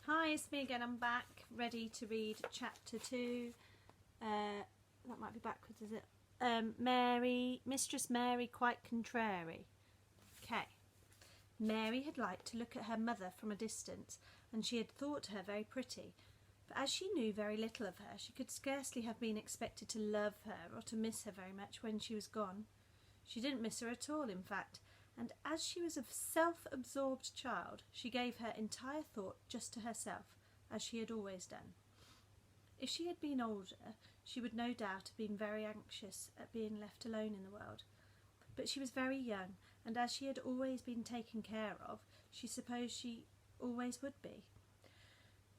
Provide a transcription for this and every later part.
Hi, it's me again. I'm back, ready to read chapter 2. That might be backwards, is it? Mistress Mary quite contrary. Okay. Mary had liked to look at her mother from a distance, and she had thought her very pretty. But as she knew very little of her, she could scarcely have been expected to love her or to miss her very much when she was gone. She didn't miss her at all, in fact, and as she was a self-absorbed child, she gave her entire thought just to herself, as she had always done. If she had been older, she would no doubt have been very anxious at being left alone in the world. But she was very young, and as she had always been taken care of, she supposed she always would be.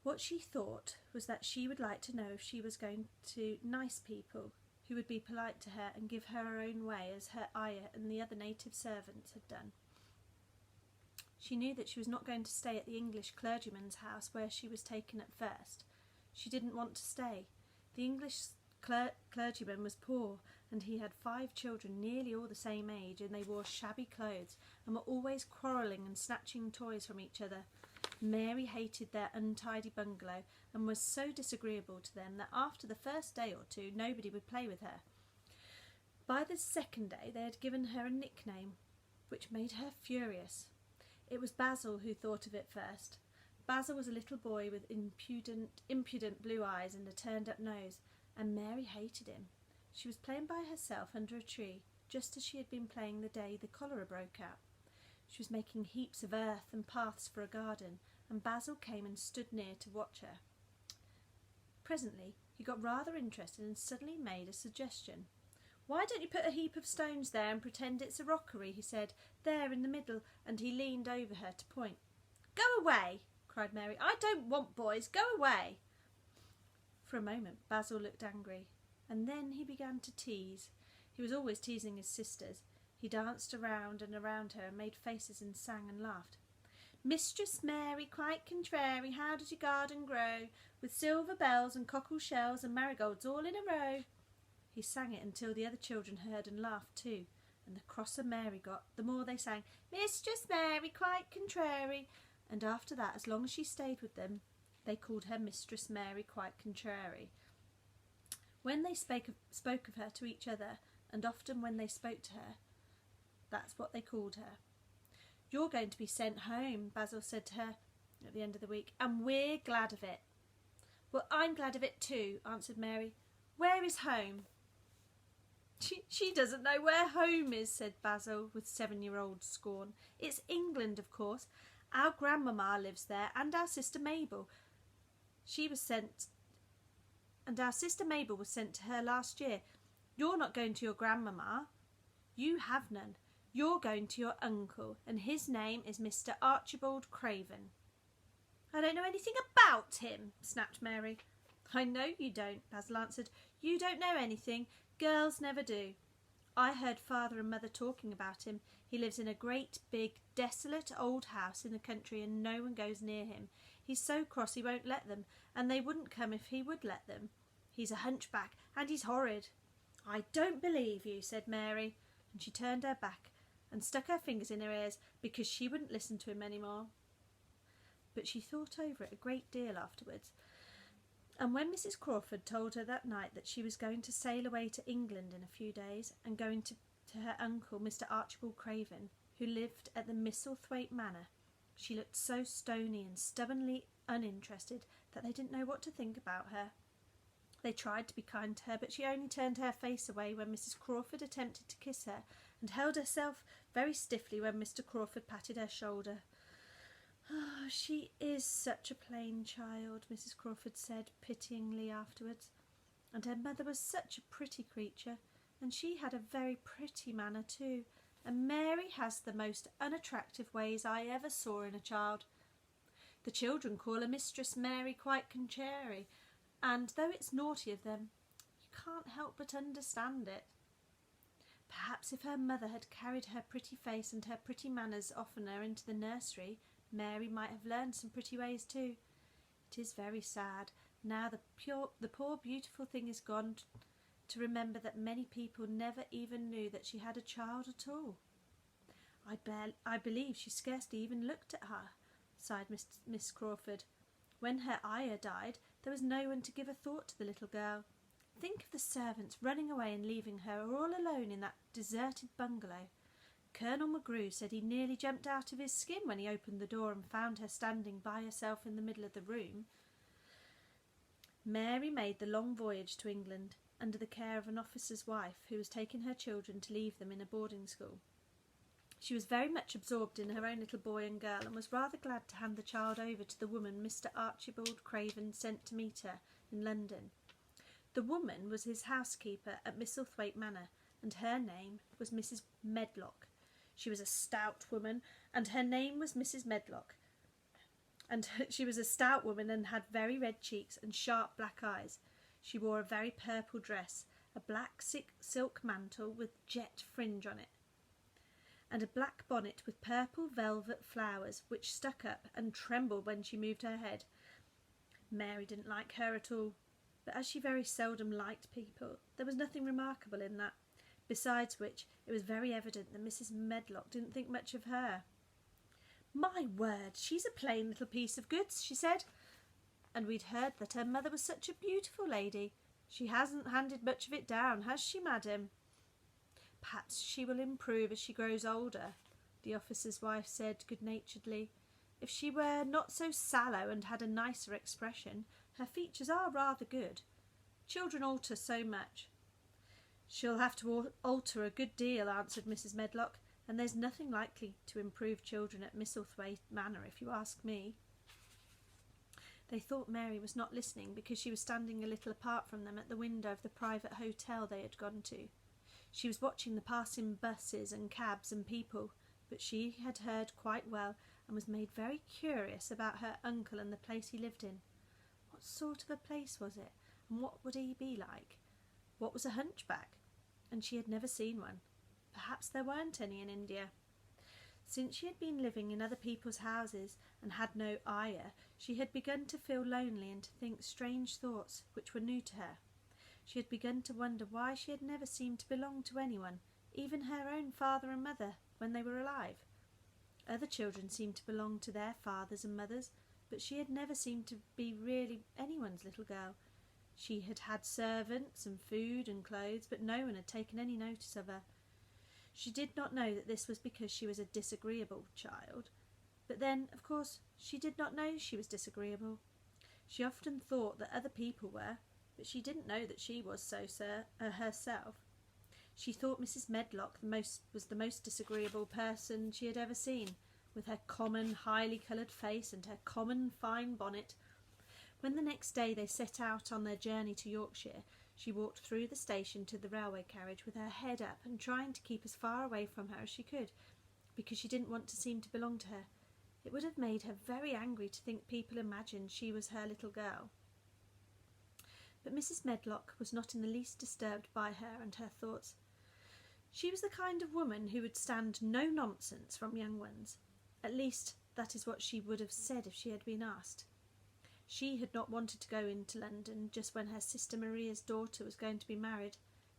What she thought was that she would like to know if she was going to nice people who would be polite to her and give her her own way as her ayah and the other native servants had done. She knew that she was not going to stay at the English clergyman's house where she was taken at first. She didn't want to stay. The English clergyman was poor, and he had 5 children nearly all the same age, and they wore shabby clothes and were always quarrelling and snatching toys from each other. Mary hated their untidy bungalow and was so disagreeable to them that after the first day or two nobody would play with her. By the second day they had given her a nickname, which made her furious. It was Basil who thought of it first. Basil was a little boy with impudent blue eyes and a turned-up nose, and Mary hated him. She was playing by herself under a tree, just as she had been playing the day the cholera broke out. She was making heaps of earth and paths for a garden, and Basil came and stood near to watch her. Presently he got rather interested and suddenly made a suggestion. "Why don't you put a heap of stones there and pretend it's a rockery?" he said. "There in the middle," and he leaned over her to point. "Go away!" cried Mary. "I don't want boys. Go away!" For a moment Basil looked angry, and then he began to tease. He was always teasing his sisters. He danced around and around her and made faces and sang and laughed. "Mistress Mary, quite contrary, how does your garden grow? With silver bells and cockle shells and marigolds all in a row." He sang it until the other children heard and laughed too, and the crosser Mary got, the more they sang, "Mistress Mary, quite contrary," and after that, as long as she stayed with them, they called her Mistress Mary quite contrary. When they spoke of her to each other, and often when they spoke to her, that's what they called her. "You're going to be sent home," Basil said to her at the end of the week, "and we're glad of it." "Well, I'm glad of it too," answered Mary. "Where is home?" She doesn't know where home is," said Basil with 7-year-old scorn. "It's England, of course. Our grandmamma lives there, and our sister Mabel. Our sister Mabel was sent to her last year. You're not going to your grandmamma. You have none. You're going to your uncle, and his name is Mr. Archibald Craven." "I don't know anything about him," snapped Mary. "I know you don't," Basil answered. "You don't know anything. Girls never do. I heard Father and Mother talking about him. He lives in a great, big, desolate old house in the country, and no one goes near him. He's so cross he won't let them, and they wouldn't come if he would let them. He's a hunchback, and he's horrid." "I don't believe you," said Mary, and she turned her back and stuck her fingers in her ears because she wouldn't listen to him any more. But she thought over it a great deal afterwards, and when Mrs. Crawford told her that night that she was going to sail away to England in a few days, and going to her uncle, Mr. Archibald Craven, who lived at the Misselthwaite Manor, she looked so stony and stubbornly uninterested that they didn't know what to think about her. They tried to be kind to her, but she only turned her face away when Mrs. Crawford attempted to kiss her, and held herself very stiffly when Mr. Crawford patted her shoulder. "Oh, she is such a plain child," Mrs. Crawford said pityingly afterwards. "And her mother was such a pretty creature, and she had a very pretty manner too, and Mary has the most unattractive ways I ever saw in a child. The children call her Mistress Mary quite contrary, and though it's naughty of them, you can't help but understand it. Perhaps if her mother had carried her pretty face and her pretty manners oftener into the nursery, Mary might have learned some pretty ways too. It is very sad, now the poor beautiful thing is gone, to remember that many people never even knew that she had a child at all. I believe she scarcely even looked at her," sighed Miss Crawford. When her ayah died, there was no one to give a thought to the little girl. Think of the servants running away and leaving her all alone in that deserted bungalow. Colonel McGrew said he nearly jumped out of his skin when he opened the door and found her standing by herself in the middle of the room. Mary made the long voyage to England under the care of an officer's wife who was taking her children to leave them in a boarding school. She was very much absorbed in her own little boy and girl, and was rather glad to hand the child over to the woman Mr. Archibald Craven sent to meet her in London. The woman was his housekeeper at Misselthwaite Manor, and her name was Mrs. Medlock. She was a stout woman, and her name was Mrs. Medlock. She was a stout woman and had very red cheeks and sharp black eyes. She wore a very purple dress, a black silk mantle with jet fringe on it, and a black bonnet with purple velvet flowers which stuck up and trembled when she moved her head. Mary didn't like her at all, but as she very seldom liked people, there was nothing remarkable in that. Besides which, it was very evident that Mrs. Medlock didn't think much of her. "My word, she's a plain little piece of goods," she said. "And we'd heard that her mother was such a beautiful lady. She hasn't handed much of it down, has she, madam?" "Perhaps she will improve as she grows older," the officer's wife said good-naturedly. "If she were not so sallow and had a nicer expression, her features are rather good. Children alter so much." "She'll have to alter a good deal," answered Mrs. Medlock, "and there's nothing likely to improve children at Misselthwaite Manor, if you ask me." They thought Mary was not listening because she was standing a little apart from them at the window of the private hotel they had gone to. She was watching the passing buses and cabs and people, but she had heard quite well and was made very curious about her uncle and the place he lived in. What sort of a place was it, and what would he be like? What was a hunchback? And she had never seen one. Perhaps there weren't any in India. Since she had been living in other people's houses and had no ayah, she had begun to feel lonely and to think strange thoughts which were new to her. She had begun to wonder why she had never seemed to belong to anyone, even her own father and mother, when they were alive. Other children seemed to belong to their fathers and mothers, but she had never seemed to be really anyone's little girl. She had had servants and food and clothes, but no one had taken any notice of her. She did not know that this was because she was a disagreeable child. But then, of course, she did not know she was disagreeable. She often thought that other people were, but she didn't know that she was so herself. She thought Mrs. Medlock was the most disagreeable person she had ever seen, with her common, highly coloured face and her common, fine bonnet. When the next day they set out on their journey to Yorkshire, she walked through the station to the railway carriage with her head up and trying to keep as far away from her as she could, because she didn't want to seem to belong to her. It would have made her very angry to think people imagined she was her little girl. But Mrs. Medlock was not in the least disturbed by her and her thoughts. She was the kind of woman who would stand no nonsense from young ones. At least, that is what she would have said if she had been asked. She had not wanted to go into London just when her sister Maria's daughter was going to be married,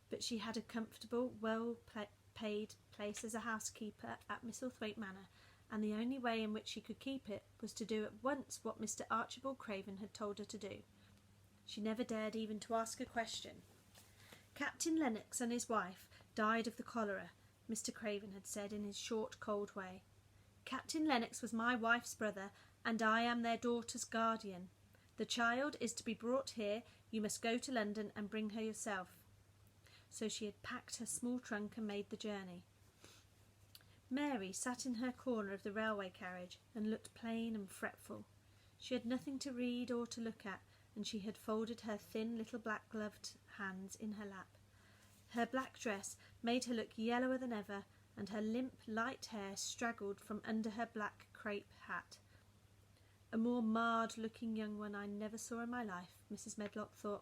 but she had a comfortable, well-paid place as a housekeeper at Misselthwaite Manor, and the only way in which she could keep it was to do at once what Mr. Archibald Craven had told her to do. She never dared even to ask a question. Captain Lennox and his wife died of the cholera, Mr. Craven had said in his short, cold way. Captain Lennox was my wife's brother, and I am their daughter's guardian. The child is to be brought here. You must go to London and bring her yourself. So she had packed her small trunk and made the journey. Mary sat in her corner of the railway carriage and looked plain and fretful. She had nothing to read or to look at, and she had folded her thin little black-gloved hands in her lap. Her black dress made her look yellower than ever, and her limp, light hair straggled from under her black crape hat. A more marred-looking young one I never saw in my life, Mrs. Medlock thought.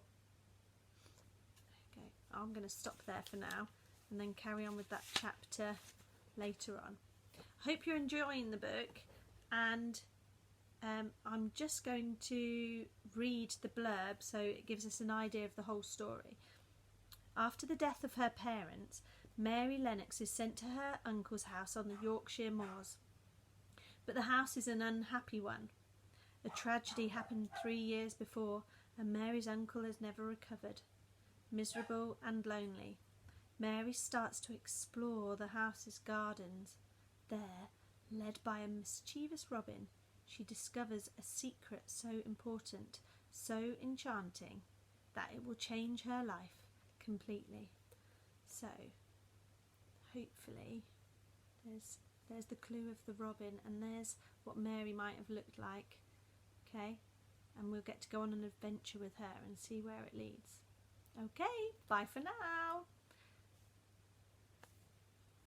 Okay, I'm going to stop there for now and then carry on with that chapter later on. I hope you're enjoying the book, and I'm just going to read the blurb so it gives us an idea of the whole story. After the death of her parents, Mary Lennox is sent to her uncle's house on the Yorkshire moors. But the house is an unhappy one. A tragedy happened 3 years before, and Mary's uncle has never recovered. Miserable and lonely, Mary starts to explore the house's gardens. There, led by a mischievous robin, she discovers a secret so important, so enchanting, that it will change her life completely. So, hopefully, there's the clue of the robin, and there's what Mary might have looked like. Okay, and we'll get to go on an adventure with her and see where it leads. Okay, bye for now.